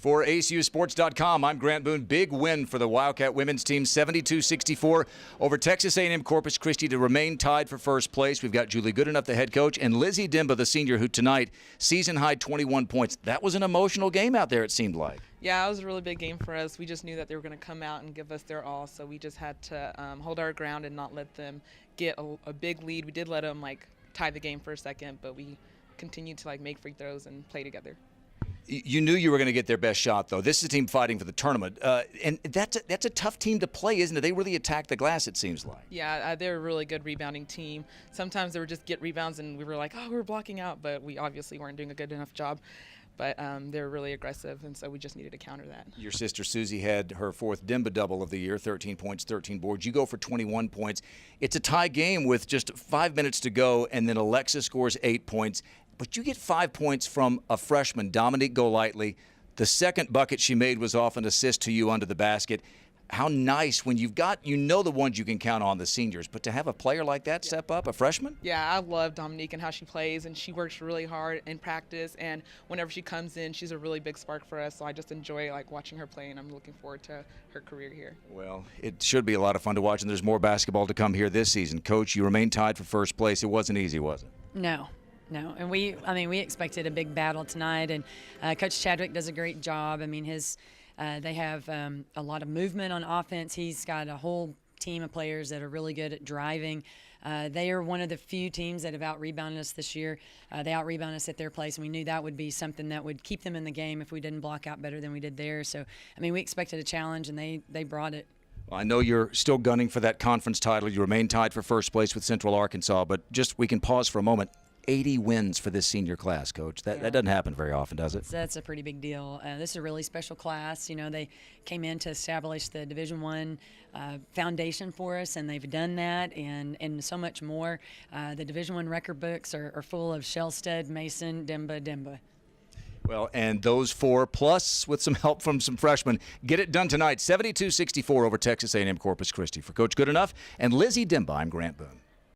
For ACUsports.com, I'm Grant Boone. Big win for the Wildcat women's team, 72-64 over Texas A&M Corpus Christi to remain tied for first place. We've got Julie Goodenough, the head coach, and Lizzy Dimba, the senior, who tonight season-high 21 points. That was an emotional game out there, it seemed like. Yeah, it was a really big game for us. We just knew that they were going to come out and give us their all, so we just had to hold our ground and not let them get a big lead. We did let them tie the game for a second, but we continued to make free throws and play together. You knew you were going to get their best shot, though. This is a team fighting for the tournament, and that's a tough team to play, isn't it? They really attack the glass, it seems like. Yeah, they're a really good rebounding team. Sometimes they would just get rebounds, and we were like, oh, we're blocking out, but we obviously weren't doing a good enough job. But they're really aggressive, and so we just needed to counter that. Your sister Susie had her fourth Dimba double of the year, 13 points, 13 boards. You go for 21 points. It's a tie game with just 5 minutes to go, and then Alexa scores 8 points. But you get 5 points from a freshman, Dominique Golightly. The second bucket she made was off an assist to you under the basket. How nice when you've got, the ones you can count on, the seniors, but to have a player like that step up, a freshman? Yeah, I love Dominique and how she plays, and she works really hard in practice, and whenever she comes in, she's a really big spark for us, so I just enjoy watching her play, and I'm looking forward to her career here. Well, it should be a lot of fun to watch, and there's more basketball to come here this season. Coach, you remain tied for first place. It wasn't easy, was it? No, and we expected a big battle tonight, and Coach Chadwick does a great job. They have a lot of movement on offense. He's got a whole team of players that are really good at driving. They are one of the few teams that have out-rebounded us this year. They out-rebounded us at their place, and we knew that would be something that would keep them in the game if we didn't block out better than we did there. So, we expected a challenge, and they brought it. Well, I know you're still gunning for that conference title. You remain tied for first place with Central Arkansas, but we can pause for a moment. 80 wins for this senior class, Coach. That doesn't happen very often, does it? That's a pretty big deal. This is a really special class. They came in to establish the Division I foundation for us, and they've done that and so much more. The Division I record books are full of Shellstead, Mason, Dimba. Well, and those four, plus with some help from some freshmen, get it done tonight, 72-64 over Texas A&M Corpus Christi. For Coach Goodenough and Lizzy Dimba, I'm Grant Boone.